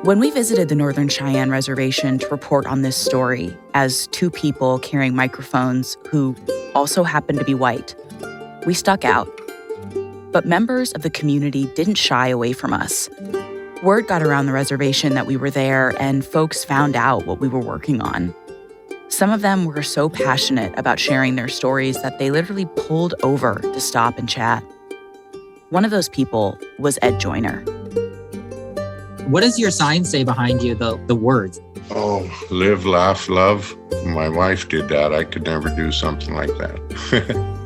When we visited the Northern Cheyenne Reservation to report on this story as two people carrying microphones who also happened to be white, we stuck out. But members of the community didn't shy away from us. Word got around the reservation that we were there, and folks found out what we were working on. Some of them were so passionate about sharing their stories that they literally pulled over to stop and chat. One of those people was Ed Joyner. What does your sign say behind you, the words? Oh, live, laugh, love. My wife did that. I could never do something like that.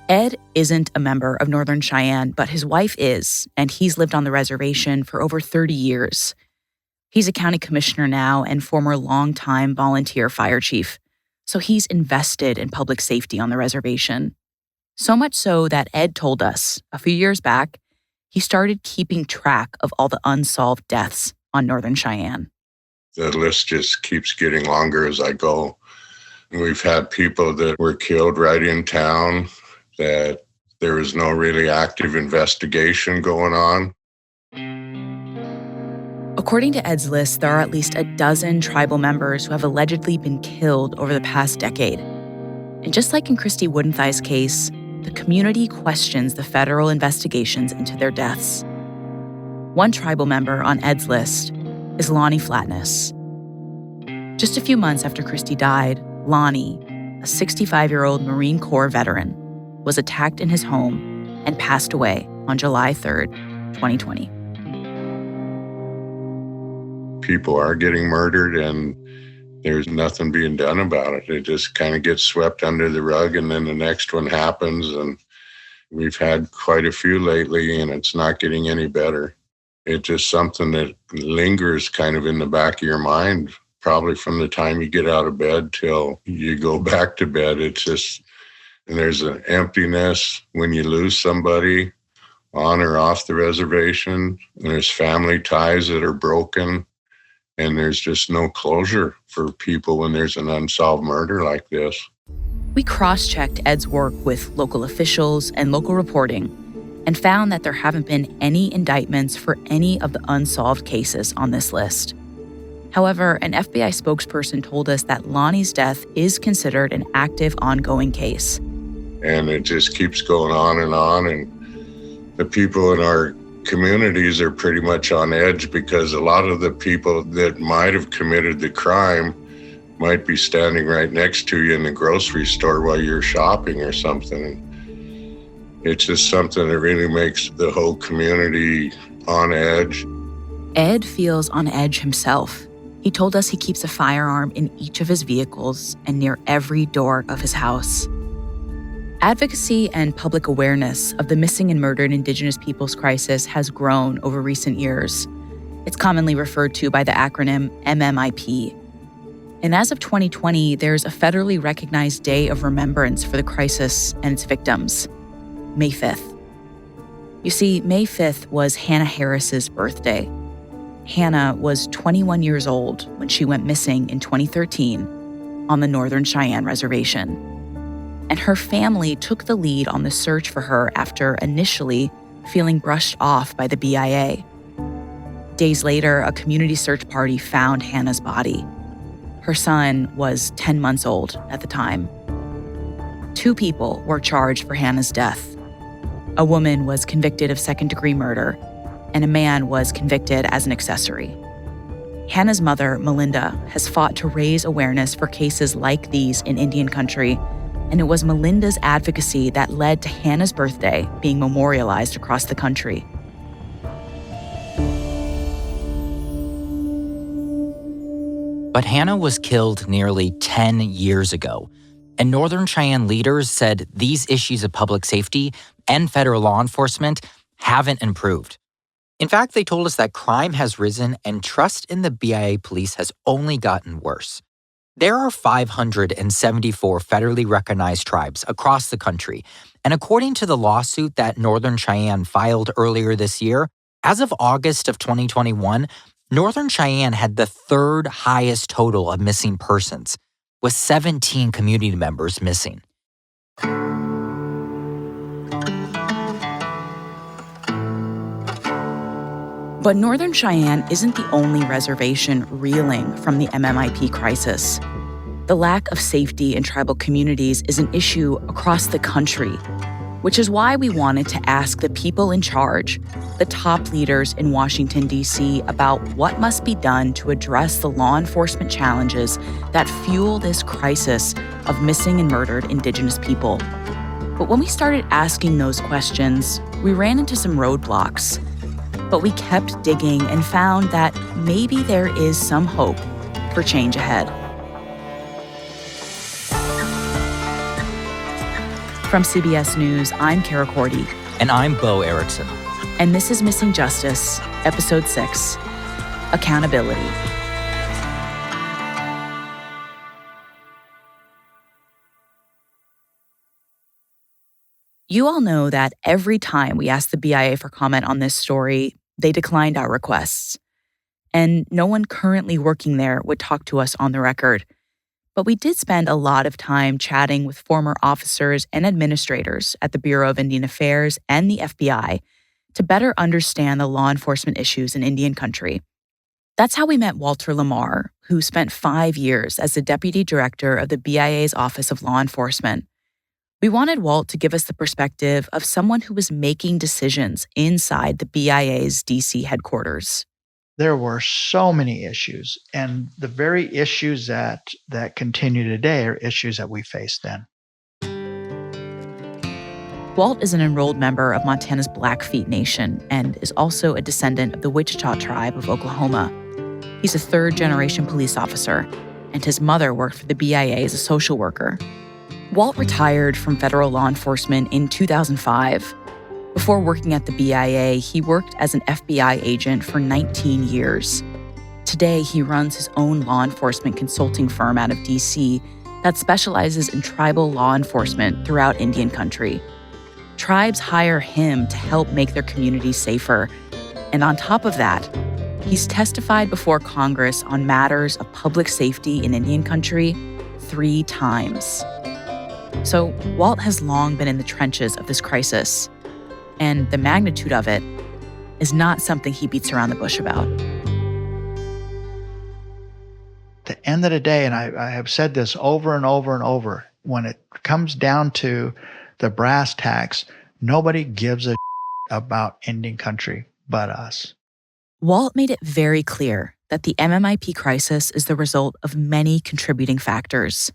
Ed isn't a member of Northern Cheyenne, but his wife is, and he's lived on the reservation for over 30 years. He's a county commissioner now and former longtime volunteer fire chief, so he's invested in public safety on the reservation. So much so that Ed told us, a few years back, he started keeping track of all the unsolved deaths on Northern Cheyenne. The list just keeps getting longer as I go. We've had people that were killed right in town, that there was no really active investigation going on. According to Ed's list, there are at least a dozen tribal members who have allegedly been killed over the past decade. And just like in Christy Woodenthie's case, the community questions the federal investigations into their deaths. One tribal member on Ed's list is Lonnie Flatness. Just a few months after Christy died, Lonnie, a 65-year-old Marine Corps veteran, was attacked in his home and passed away on July 3rd, 2020. People are getting murdered and there's nothing being done about it. It just kind of gets swept under the rug and then the next one happens. And we've had quite a few lately and it's not getting any better. It's just something that lingers kind of in the back of your mind, probably from the time you get out of bed till you go back to bed. It's just, and there's an emptiness when you lose somebody on or off the reservation. There's family ties that are broken. And there's just no closure for people when there's an unsolved murder like this. We cross-checked Ed's work with local officials and local reporting and found that there haven't been any indictments for any of the unsolved cases on this list. However, an FBI spokesperson told us that Lonnie's death is considered an active, ongoing case. And it just keeps going on, and the people in our communities are pretty much on edge because a lot of the people that might have committed the crime might be standing right next to you in the grocery store while you're shopping or something. It's just something that really makes the whole community on edge. Ed feels on edge himself. He told us he keeps a firearm in each of his vehicles and near every door of his house. Advocacy and public awareness of the missing and murdered Indigenous peoples crisis has grown over recent years. It's commonly referred to by the acronym MMIP. And as of 2020, there's a federally recognized day of remembrance for the crisis and its victims, May 5th. You see, May 5th was Hannah Harris's birthday. Hannah was 21 years old when she went missing in 2013 on the Northern Cheyenne Reservation. And her family took the lead on the search for her after initially feeling brushed off by the BIA. Days later, a community search party found Hannah's body. Her son was 10 months old at the time. 2 people were charged for Hannah's death. A woman was convicted of second-degree murder, and a man was convicted as an accessory. Hannah's mother, Melinda, has fought to raise awareness for cases like these in Indian country, and it was Melinda's advocacy that led to Hannah's birthday being memorialized across the country. But Hannah was killed nearly 10 years ago, and Northern Cheyenne leaders said these issues of public safety and federal law enforcement haven't improved. In fact, they told us that crime has risen and trust in the BIA police has only gotten worse. There are 574 federally recognized tribes across the country, and according to the lawsuit that Northern Cheyenne filed earlier this year, as of August of 2021, Northern Cheyenne had the 3rd highest total of missing persons, with 17 community members missing. But Northern Cheyenne isn't the only reservation reeling from the MMIP crisis. The lack of safety in tribal communities is an issue across the country, which is why we wanted to ask the people in charge, the top leaders in Washington, D.C., about what must be done to address the law enforcement challenges that fuel this crisis of missing and murdered Indigenous people. But when we started asking those questions, we ran into some roadblocks. But we kept digging and found that maybe there is some hope for change ahead. From CBS News, I'm Cara Cordy. And I'm Bo Erickson. And this is Missing Justice, Episode 6, Accountability. You all know that every time we asked the BIA for comment on this story, they declined our requests. And no one currently working there would talk to us on the record. But we did spend a lot of time chatting with former officers and administrators at the Bureau of Indian Affairs and the FBI to better understand the law enforcement issues in Indian country. That's how we met Walter Lamar, who spent 5 years as the deputy director of the BIA's Office of Law Enforcement. We wanted Walt to give us the perspective of someone who was making decisions inside the BIA's DC headquarters. There were so many issues, and the very issues that continue today are issues that we faced then. Walt is an enrolled member of Montana's Blackfeet Nation and is also a descendant of the Wichita tribe of Oklahoma. He's a third-generation police officer, and his mother worked for the BIA as a social worker. Walt retired from federal law enforcement in 2005. Before working at the BIA, he worked as an FBI agent for 19 years. Today, he runs his own law enforcement consulting firm out of DC that specializes in tribal law enforcement throughout Indian country. Tribes hire him to help make their communities safer. And on top of that, he's testified before Congress on matters of public safety in Indian country 3 times. So Walt has long been in the trenches of this crisis, and the magnitude of it is not something he beats around the bush about. At the end of the day, and I have said this over and over and over, when it comes down to the brass tacks, nobody gives a about Indian country but us. Walt made it very clear that the MMIP crisis is the result of many contributing factors,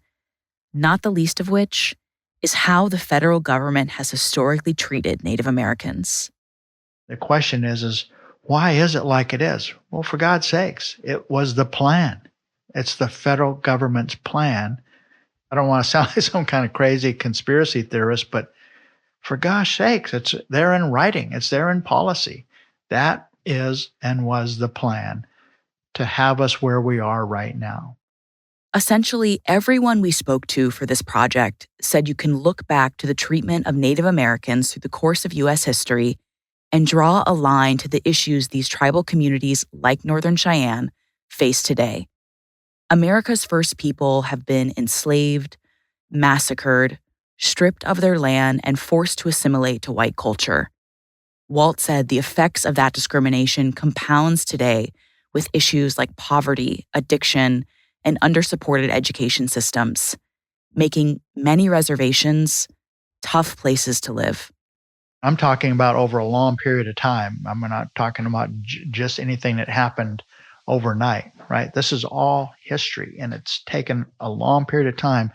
not the least of which is how the federal government has historically treated Native Americans. The question is why is it like it is? Well, for God's sakes, it was the plan. It's the federal government's plan. I don't want to sound like some kind of crazy conspiracy theorist, but for gosh sakes, it's there in writing. It's there in policy. That is and was the plan to have us where we are right now. Essentially, everyone we spoke to for this project said you can look back to the treatment of Native Americans through the course of U.S. history and draw a line to the issues these tribal communities like Northern Cheyenne face today. America's first people have been enslaved, massacred, stripped of their land, and forced to assimilate to white culture. Walt said the effects of that discrimination compounds today with issues like poverty, addiction, and under-supported education systems, making many reservations tough places to live. I'm talking about over a long period of time. I'm not talking about just anything that happened overnight, right? This is all history, and it's taken a long period of time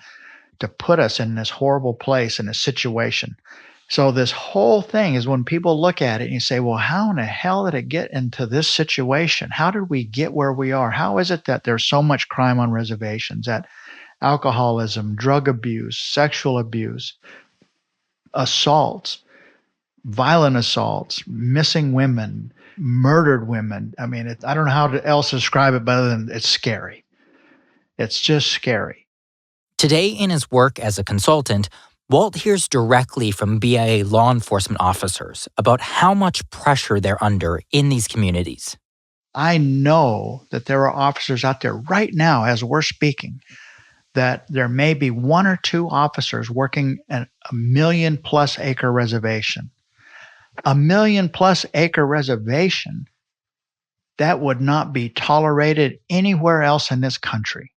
to put us in this horrible place, in this situation. So this whole thing is when people look at it and you say, well, how in the hell did it get into this situation? How did we get where we are? How is it that there's so much crime on reservations, that alcoholism, drug abuse, sexual abuse, assaults, violent assaults, missing women, murdered women? I mean, I don't know how else to describe it other than it's scary. It's just scary. Today, in his work as a consultant, Walt hears directly from BIA law enforcement officers about how much pressure they're under in these communities. I know that there are officers out there right now, as we're speaking, that there may be 1 or 2 officers working at a 1 million+ acre reservation. A 1 million+ acre reservation That would not be tolerated anywhere else in this country.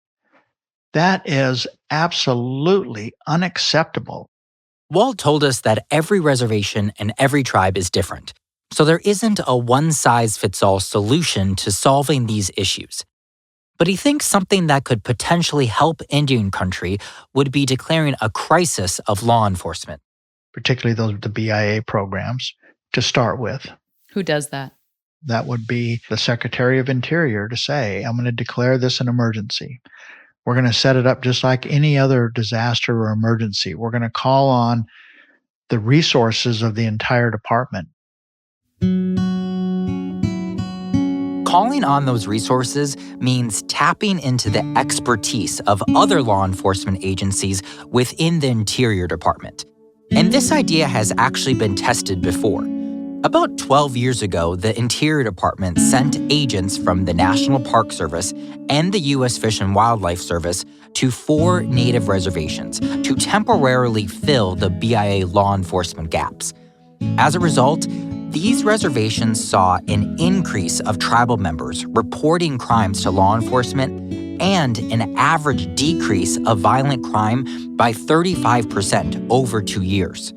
That is absolutely unacceptable. Walt told us that every reservation and every tribe is different, so there isn't a one-size-fits-all solution to solving these issues. But he thinks something that could potentially help Indian country would be declaring a crisis of law enforcement. Particularly the BIA programs, to start with. Who does that? That would be the Secretary of Interior to say, I'm going to declare this an emergency. We're going to set it up just like any other disaster or emergency. We're going to call on the resources of the entire department. Calling on those resources means tapping into the expertise of other law enforcement agencies within the Interior Department. And this idea has actually been tested before. About 12 years ago, the Interior Department sent agents from the National Park Service and the U.S. Fish and Wildlife Service to 4 native reservations to temporarily fill the BIA law enforcement gaps. As a result, these reservations saw an increase of tribal members reporting crimes to law enforcement and an average decrease of violent crime by 35% over 2 years.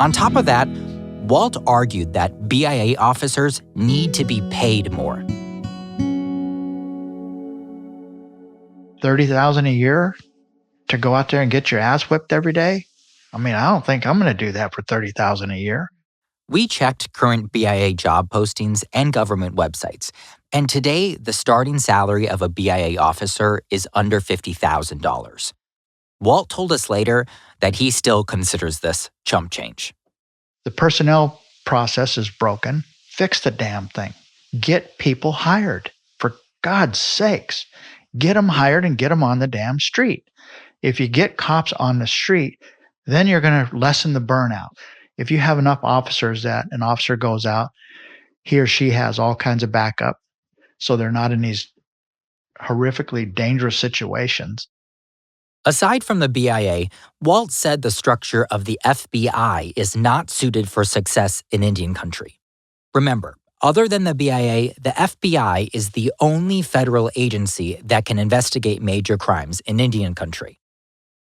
On top of that, Walt argued that BIA officers need to be paid more. $30,000 a year to go out there and get your ass whipped every day? I mean, I don't think I'm going to do that for $30,000 a year. We checked current BIA job postings and government websites, and today the starting salary of a BIA officer is under $50,000. Walt told us later that he still considers this chump change. The personnel process is broken. Fix the damn thing. Get people hired. For God's sakes, get them hired and get them on the damn street. If you get cops on the street, then you're going to lessen the burnout. If you have enough officers that an officer goes out, he or she has all kinds of backup, so they're not in these horrifically dangerous situations. Aside from the BIA, Walt said the structure of the FBI is not suited for success in Indian country. Remember, other than the BIA, the FBI is the only federal agency that can investigate major crimes in Indian country.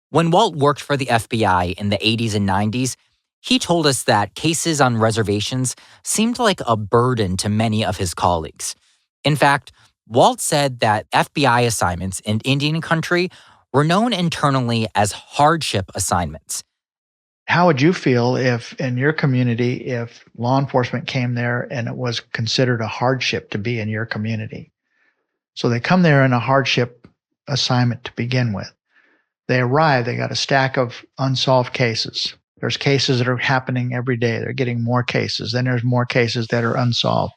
When Walt worked for the FBI in the 80s and 90s, he told us that cases on reservations seemed like a burden to many of his colleagues. In fact, Walt said that FBI assignments in Indian country were known internally as hardship assignments. How would you feel if in your community, if law enforcement came there and it was considered a hardship to be in your community? So they come there in a hardship assignment to begin with. They arrive, they got a stack of unsolved cases. There's cases that are happening every day. They're getting more cases. Then there's more cases that are unsolved.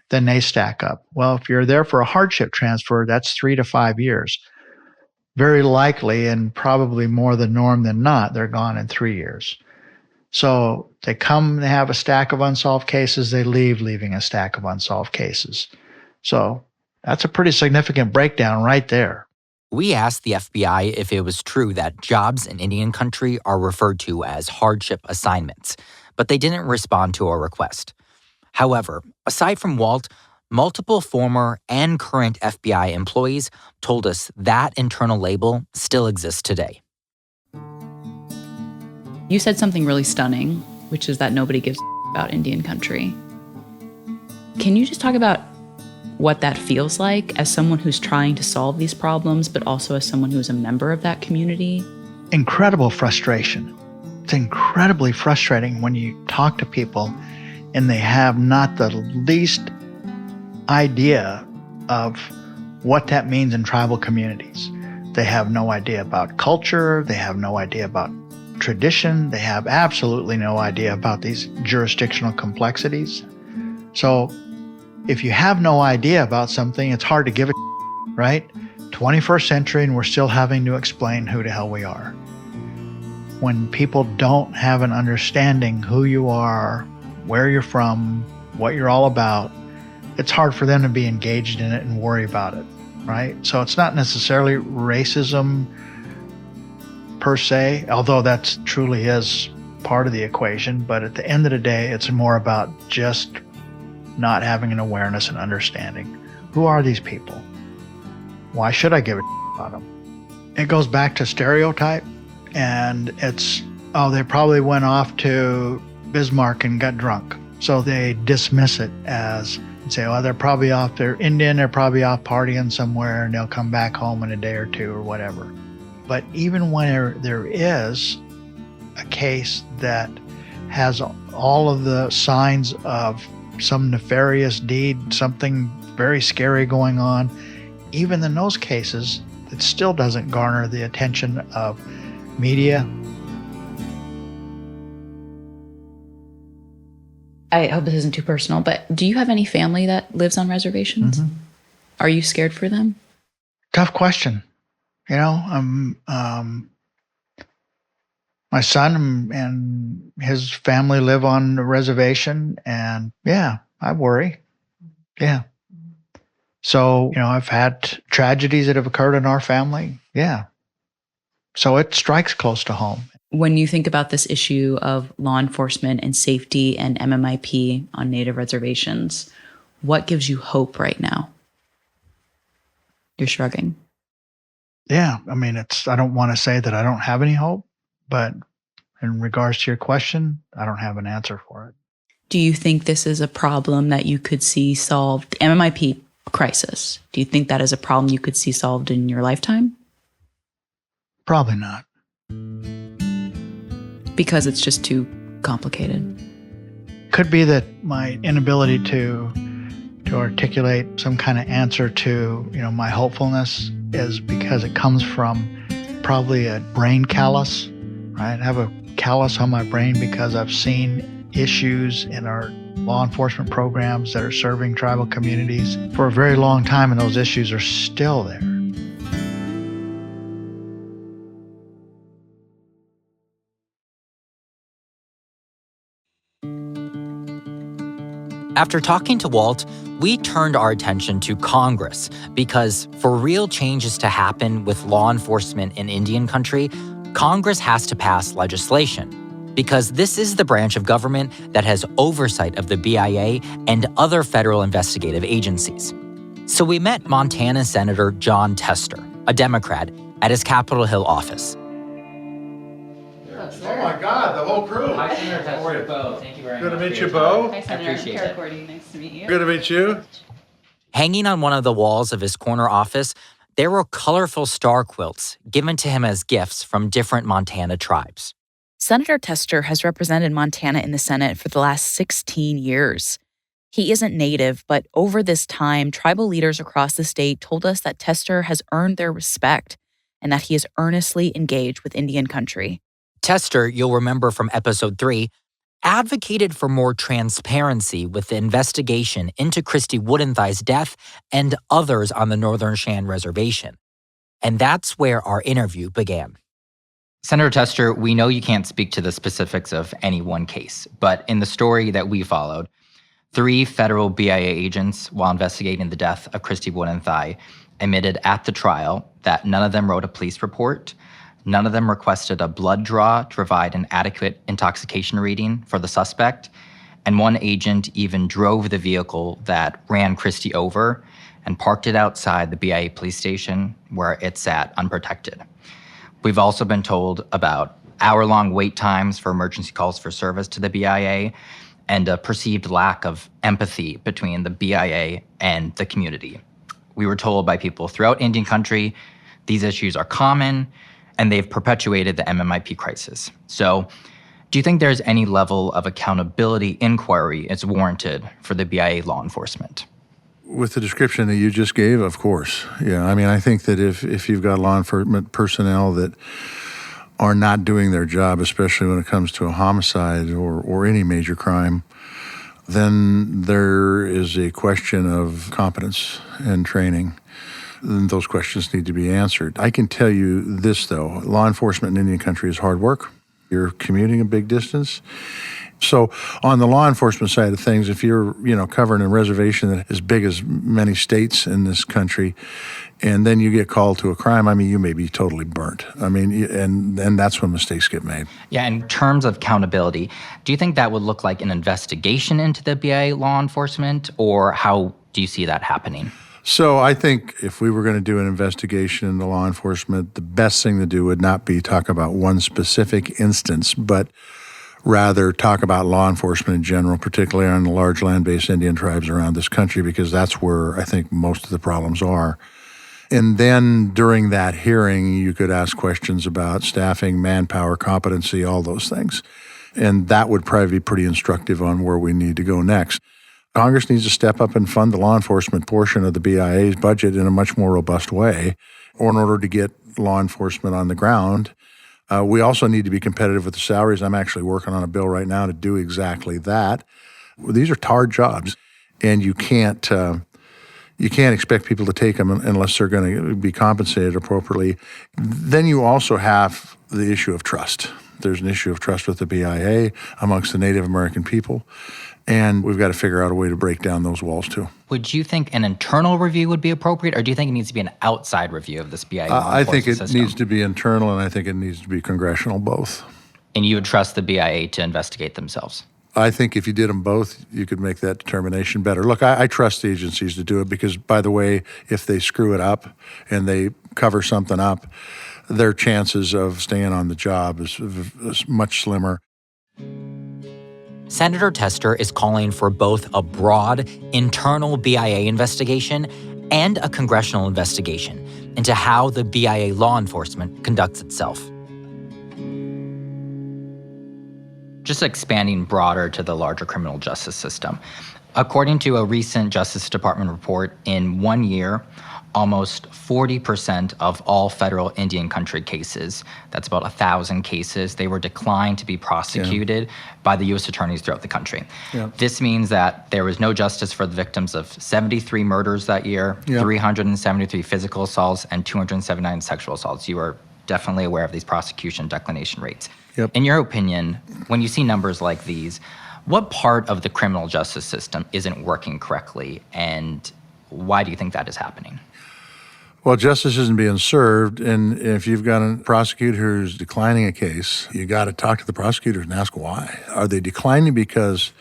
Then they stack up. Well, if you're there for a hardship transfer, that's 3 to 5 years. Very likely, and probably more the norm than not, they're gone in 3 years. So they come, they have a stack of unsolved cases, they leave, leaving a stack of unsolved cases. So that's a pretty significant breakdown right there. We asked the FBI if it was true that jobs in Indian country are referred to as hardship assignments, but they didn't respond to our request. However, aside from Walt, multiple former and current FBI employees told us that internal label still exists today. You said something really stunning, which is that nobody gives about Indian country. Can you just talk about what that feels like as someone who's trying to solve these problems, but also as someone who's a member of that community? Incredible frustration. It's incredibly frustrating when you talk to people and they have not the least idea of what that means in tribal communities. They have no idea about culture. They have no idea about tradition. They have absolutely no idea about these jurisdictional complexities. So if you have no idea about something, it's hard to give a right? 21st century, and we're still having to explain who the hell we are. When people don't have an understanding who you are, where you're from, what you're all about, it's hard for them to be engaged in it and worry about it, right? So it's not necessarily racism per se, although that truly is part of the equation. But at the end of the day, it's more about just not having an awareness and understanding. Who are these people? Why should I give a about them? It goes back to stereotype, and it's, oh, they probably went off to Bismarck and got drunk. So they dismiss it as, and say, oh, they're probably off, they're Indian, they're probably off partying somewhere, and they'll come back home in a day or two or whatever. But even when there is a case that has all of the signs of some nefarious deed, something very scary going on, even in those cases, it still doesn't garner the attention of media. I hope this isn't too personal, but do you have any family that lives on reservations? Mm-hmm. Are you scared for them? Tough question. You know, my son and his family live on a reservation, and yeah, I worry. Yeah. So, you know, I've had tragedies that have occurred in our family. Yeah. So it strikes close to home. When you think about this issue of law enforcement and safety and MMIP on Native reservations, what gives you hope right now? You're shrugging. Yeah. I mean, I don't want to say that I don't have any hope, but in regards to your question, I don't have an answer for it. Do you think this is a problem that you could see solved? The MMIP crisis, do you think that is a problem you could see solved in your lifetime? Probably not. Because it's just too complicated. Could be that my inability to articulate some kind of answer to, you know, my hopefulness is because it comes from probably a brain callus, right? I have a callus on my brain because I've seen issues in our law enforcement programs that are serving tribal communities for a very long time, and those issues are still there. After talking to Walt, we turned our attention to Congress because for real changes to happen with law enforcement in Indian country, Congress has to pass legislation because this is the branch of government that has oversight of the BIA and other federal investigative agencies. So we met Montana Senator Jon Tester, a Democrat, at his Capitol Hill office. Oh my God, the whole crew. Hi, Senator Tester. Bo. Thank you very much. Good to meet you, Bo. Hi, Senator. Cara Cordy. Nice to meet you. Good to meet you. Hanging on one of the walls of his corner office, there were colorful star quilts given to him as gifts from different Montana tribes. Senator Tester has represented Montana in the Senate for the last 16 years. He isn't Native, but over this time, tribal leaders across the state told us that Tester has earned their respect and that he is earnestly engaged with Indian country. Tester, you'll remember from episode 3, advocated for more transparency with the investigation into Christy Woodenthigh's death and others on the Northern Cheyenne Reservation. And that's where our interview began. Senator Tester, we know you can't speak to the specifics of any one case, but in the story that we followed, 3 federal BIA agents, while investigating the death of Christy Woodenthy, admitted at the trial that none of them wrote a police report, none of them requested a blood draw to provide an adequate intoxication reading for the suspect, and one agent even drove the vehicle that ran Christy over and parked it outside the BIA police station where it sat unprotected. We've also been told about hour-long wait times for emergency calls for service to the BIA and a perceived lack of empathy between the BIA and the community. We were told by people throughout Indian country these issues are common and they've perpetuated the MMIP crisis. So, do you think there's any level of accountability inquiry is warranted for the BIA law enforcement? With the description that you just gave, of course. Yeah, I mean, I think that if you've got law enforcement personnel that are not doing their job, especially when it comes to a homicide or any major crime, then there is a question of competence and training. And those questions need to be answered. I can tell you this, though. Law enforcement in Indian country is hard work. You're commuting a big distance. So on the law enforcement side of things, if you're, covering a reservation that is as big as many states in this country, and then you get called to a crime, you may be totally burnt. And that's when mistakes get made. Yeah, in terms of accountability, do you think that would look like an investigation into the BIA law enforcement, or how do you see that happening? So I think if we were going to do an investigation into law enforcement, the best thing to do would not be talk about one specific instance, but rather talk about law enforcement in general, particularly on the large land-based Indian tribes around this country, because that's where I think most of the problems are. And then during that hearing, you could ask questions about staffing, manpower, competency, all those things. And that would probably be pretty instructive on where we need to go next. Congress needs to step up and fund the law enforcement portion of the BIA's budget in a much more robust way in order to get law enforcement on the ground. We also need to be competitive with the salaries. I'm actually working on a bill right now to do exactly that. These are hard jobs, and you can't expect people to take them unless they're going to be compensated appropriately. Then you also have the issue of trust. There's an issue of trust with the BIA amongst the Native American people, and we've got to figure out a way to break down those walls too. Would you think an internal review would be appropriate, or do you think it needs to be an outside review of this BIA law I think it system? needs to be internal, and I think it needs to be congressional, both. And you would trust the BIA to investigate themselves? I think if you did them both, you could make that determination better. Look, I trust the agencies to do it because, by the way, if they screw it up and they cover something up, their chances of staying on the job is much slimmer. Senator Tester is calling for both a broad internal BIA investigation and a congressional investigation into how the BIA law enforcement conducts itself. Just expanding broader to the larger criminal justice system. According to a recent Justice Department report, in 1 year, almost 40% of all federal Indian country cases, that's about 1,000 cases, they were declined to be prosecuted by the U.S. attorneys throughout the country. Yeah. This means that there was no justice for the victims of 73 murders that year, 373 physical assaults, and 279 sexual assaults. You are definitely aware of these prosecution declination rates. Yep. In your opinion, when you see numbers like these, what part of the criminal justice system isn't working correctly, and why do you think that is happening? Well, justice isn't being served, and if you've got a prosecutor who's declining a case, you got to talk to the prosecutors and ask why. Are they declining because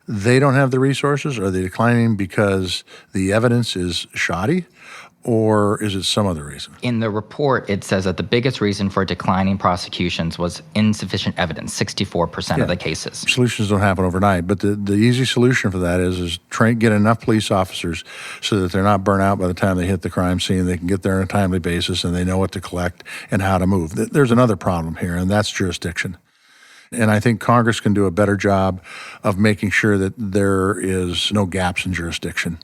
they don't have the resources? Are they declining because the evidence is shoddy? Or is it some other reason? In the report, it says that the biggest reason for declining prosecutions was insufficient evidence, 64% of the cases. Solutions don't happen overnight, but the easy solution for that is get enough police officers so that they're not burnt out by the time they hit the crime scene. They can get there on a timely basis, and they know what to collect and how to move. There's another problem here, and that's jurisdiction. And I think Congress can do a better job of making sure that there is no gaps in jurisdiction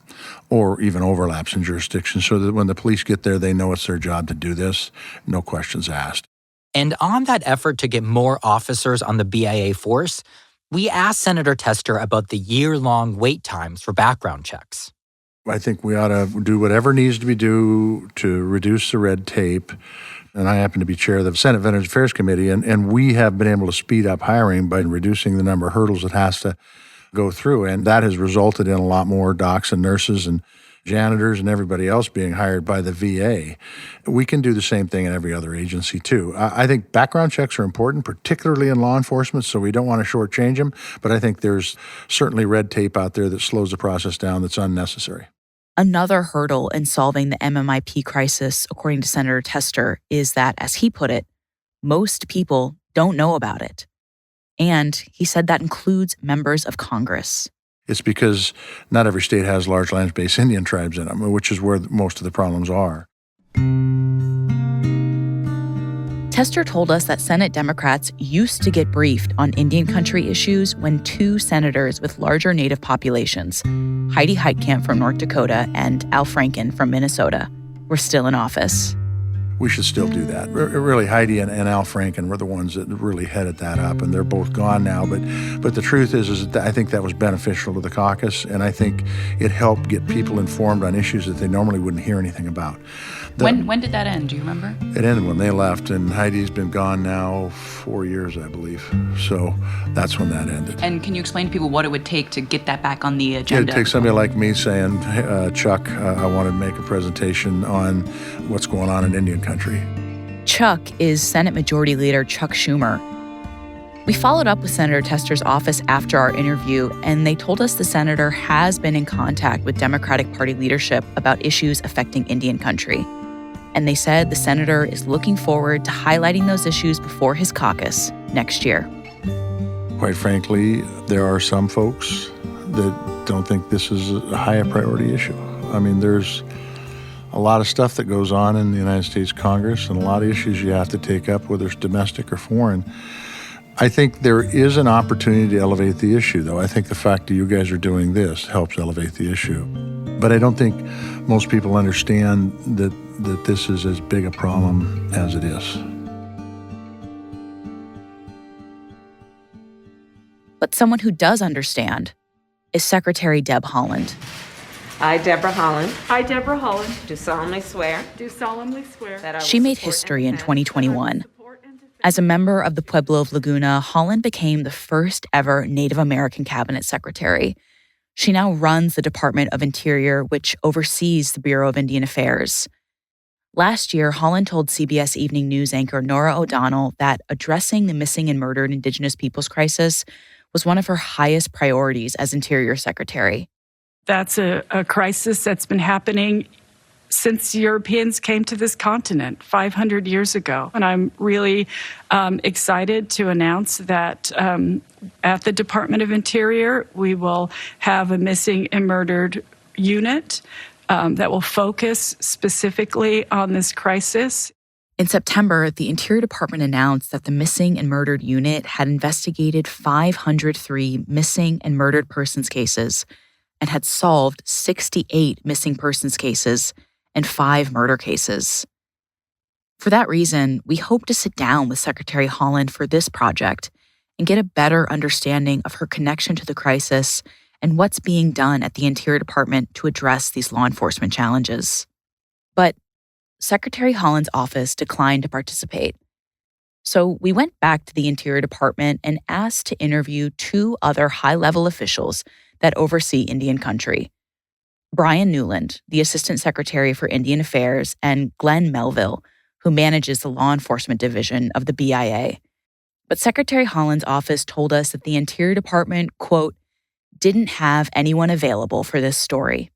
or even overlaps in jurisdiction so that when the police get there, they know it's their job to do this, no questions asked. And on that effort to get more officers on the BIA force, we asked Senator Tester about the year-long wait times for background checks. I think we ought to do whatever needs to be done to reduce the red tape. And I happen to be chair of the Senate Veterans Affairs Committee, and we have been able to speed up hiring by reducing the number of hurdles it has to go through. And that has resulted in a lot more docs and nurses and janitors and everybody else being hired by the VA. We can do the same thing in every other agency, too. I think background checks are important, particularly in law enforcement, so we don't want to shortchange them. But I think there's certainly red tape out there that slows the process down that's unnecessary. Another hurdle in solving the MMIP crisis, according to Senator Tester, is that, as he put it, most people don't know about it. And he said that includes members of Congress. It's because not every state has large land-based Indian tribes in them, which is where most of the problems are. Tester told us that Senate Democrats used to get briefed on Indian country issues when two senators with larger Native populations, Heidi Heitkamp from North Dakota and Al Franken from Minnesota, were still in office. we should still do that. Really, Heidi and Al Franken were the ones that really headed that up, and they're both gone now. But the truth is that I think that was beneficial to the caucus, and I think it helped get people informed on issues that they normally wouldn't hear anything about. When did that end? Do you remember? It ended when they left, and Heidi's been gone now 4 years, I believe. So that's when that ended. And can you explain to people what it would take to get that back on the agenda? It'd take somebody like me saying, hey, Chuck, I want to make a presentation on what's going on in Indian country. Chuck is Senate Majority Leader Chuck Schumer. We followed up with Senator Tester's office after our interview, and they told us the senator has been in contact with Democratic Party leadership about issues affecting Indian country. And they said the senator is looking forward to highlighting those issues before his caucus next year. Quite frankly, there are some folks that don't think this is a high priority issue. I mean, there's a lot of stuff that goes on in the United States Congress and a lot of issues you have to take up, whether it's domestic or foreign. I think there is an opportunity to elevate the issue, though. I think the fact that you guys are doing this helps elevate the issue. But I don't think most people understand that this is as big a problem as it is. But someone who does understand is Secretary Deb Haaland. I, Deborah Haaland. I, Deborah Haaland. Do solemnly swear. Do solemnly swear. That I will She made support history and in defend 2021. As a member of the Pueblo of Laguna, Haaland became the first ever Native American cabinet secretary. She now runs the Department of Interior, which oversees the Bureau of Indian Affairs. Last year, Haaland told CBS Evening News anchor Norah O'Donnell that addressing the missing and murdered Indigenous peoples crisis was one of her highest priorities as Interior Secretary. That's a crisis that's been happening since Europeans came to this continent 500 years ago. And I'm really excited to announce that at the Department of Interior, we will have a missing and murdered unit that will focus specifically on this crisis. In September, the Interior Department announced that the Missing and Murdered Unit had investigated 503 missing and murdered persons cases and had solved 68 missing persons cases and 5 murder cases. For that reason, we hope to sit down with Secretary Haaland for this project and get a better understanding of her connection to the crisis and what's being done at the Interior Department to address these law enforcement challenges. But Secretary Haaland's office declined to participate. So we went back to the Interior Department and asked to interview 2 other high-level officials that oversee Indian country. Brian Newland, the Assistant Secretary for Indian Affairs, and Glenn Melville, who manages the Law Enforcement Division of the BIA. But Secretary Haaland's office told us that the Interior Department, quote, didn't have anyone available for this story.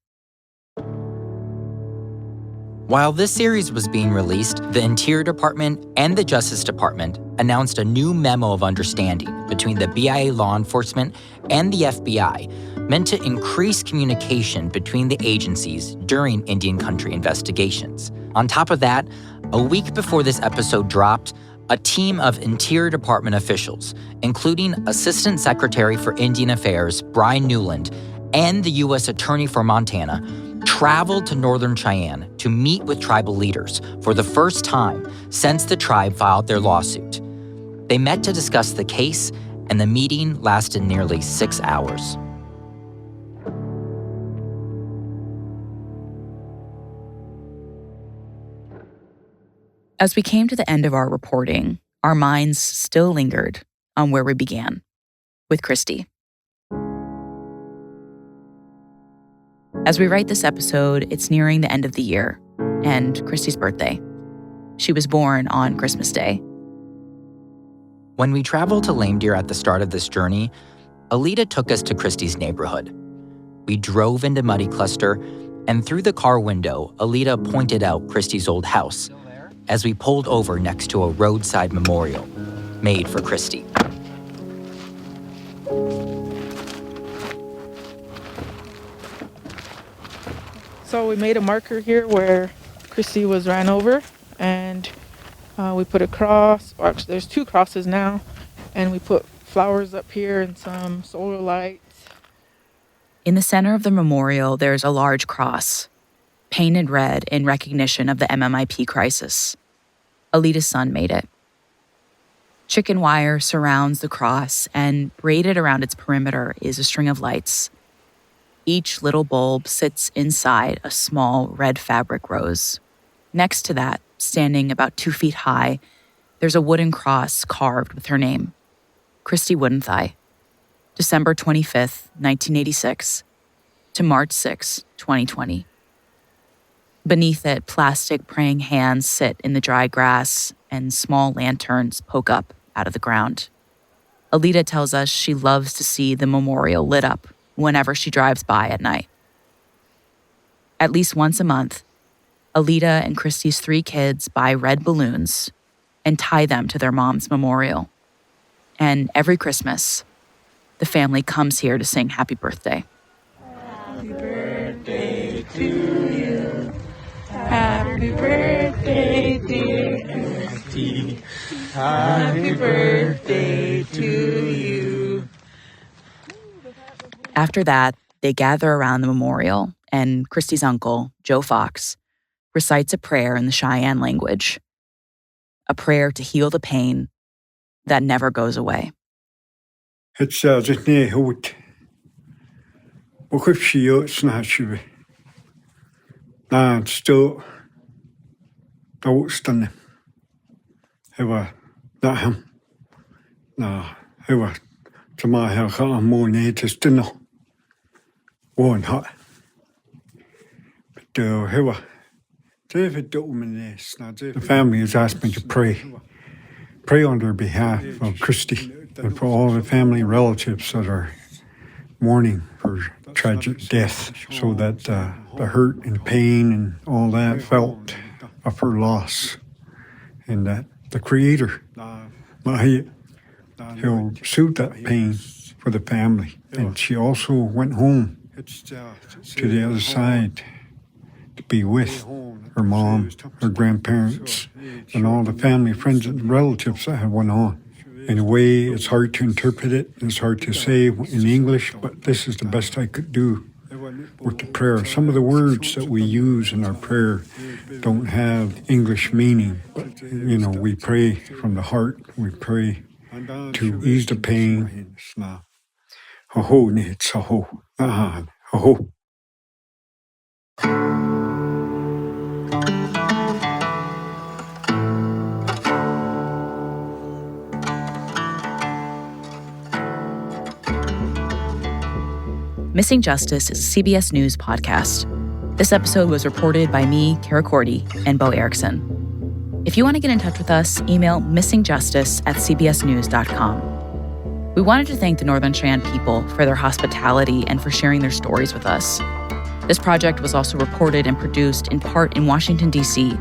While this series was being released, the Interior Department and the Justice Department announced a new memo of understanding between the BIA law enforcement and the FBI meant to increase communication between the agencies during Indian country investigations. On top of that, a week before this episode dropped, a team of Interior Department officials, including Assistant Secretary for Indian Affairs Brian Newland and the U.S. Attorney for Montana, traveled to Northern Cheyenne to meet with tribal leaders for the first time since the tribe filed their lawsuit. They met to discuss the case, and the meeting lasted nearly 6 hours. As we came to the end of our reporting, our minds still lingered on where we began, with Christy. As we write this episode, it's nearing the end of the year and Christy's birthday. She was born on Christmas Day. When we traveled to Lame Deer at the start of this journey, Alita took us to Christy's neighborhood. We drove into Muddy Cluster, and through the car window, Alita pointed out Christy's old house as we pulled over next to a roadside memorial made for Christy. So we made a marker here where Christy was ran over, and we put a cross, or actually there's 2 crosses now, and we put flowers up here and some solar lights. In the center of the memorial, there's a large cross, painted red in recognition of the MMIP crisis. Alita's son made it. Chicken wire surrounds the cross, and braided around its perimeter is a string of lights. Each little bulb sits inside a small red fabric rose. Next to that, standing about 2 feet high, there's a wooden cross carved with her name, Christy Woodenthigh, December 25th, 1986, to March 6, 2020. Beneath it, plastic praying hands sit in the dry grass, and small lanterns poke up out of the ground. Alita tells us she loves to see the memorial lit up whenever she drives by at night. At least once a month, Alita and Christy's 3 kids buy red balloons and tie them to their mom's memorial. And every Christmas, the family comes here to sing happy birthday. Happy birthday to you. Happy birthday, dear Christy. Happy birthday to you. After that, they gather around the memorial, and Christy's uncle, Joe Fox, recites a prayer in the Cheyenne language. A prayer to heal the pain that never goes away. It's just near hoot. What she is not you. Still, Austin. Ever that him. Ever to my house, I'm more near to still. One hot. But ever. The family has asked me to pray on their behalf of Christy and for all the family relatives that are mourning her tragic death, so that the hurt and pain and all that felt of her loss, and that the Creator, He'll soothe that pain for the family. And she also went home to the other side to be with her mom, her grandparents, and all the family, friends, and relatives that had went on. In a way, it's hard to interpret it, it's hard to say in English, but this is the best I could do with the prayer. Some of the words that we use in our prayer don't have English meaning, but, we pray from the heart, we pray to ease the pain. Missing Justice is a CBS News podcast. This episode was reported by me, Cara Cordy, and Bo Erickson. If you want to get in touch with us, email missingjustice@cbsnews.com. We wanted to thank the Northern Cheyenne people for their hospitality and for sharing their stories with us. This project was also reported and produced in part in Washington, D.C.,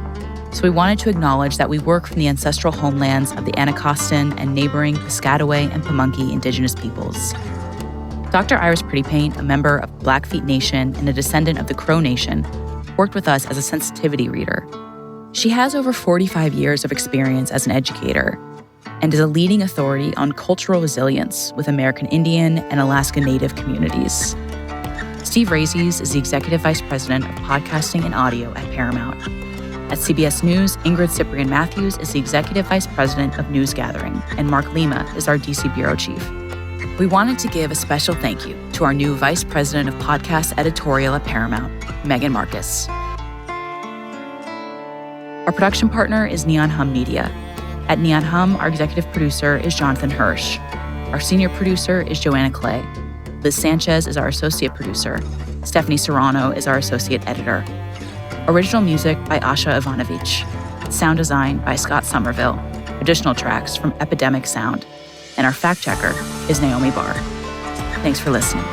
so we wanted to acknowledge that we work from the ancestral homelands of the Anacostan and neighboring Piscataway and Pamunkey Indigenous peoples. Dr. Iris Prettypaint, a member of Blackfeet Nation and a descendant of the Crow Nation, worked with us as a sensitivity reader. She has over 45 years of experience as an educator and is a leading authority on cultural resilience with American Indian and Alaska Native communities. Steve Razies is the Executive Vice President of Podcasting and Audio at Paramount. At CBS News, Ingrid Cyprian-Matthews is the Executive Vice President of News Gathering, and Mark Lima is our DC Bureau Chief. We wanted to give a special thank you to our new Vice President of Podcast Editorial at Paramount, Megan Marcus. Our production partner is Neon Hum Media. At Neon Hum, our executive producer is Jonathan Hirsch. Our senior producer is Joanna Clay. Liz Sanchez is our associate producer. Stephanie Serrano is our associate editor. Original music by Asha Ivanovich. Sound design by Scott Somerville. Additional tracks from Epidemic Sound. And our fact checker is Naomi Barr. Thanks for listening.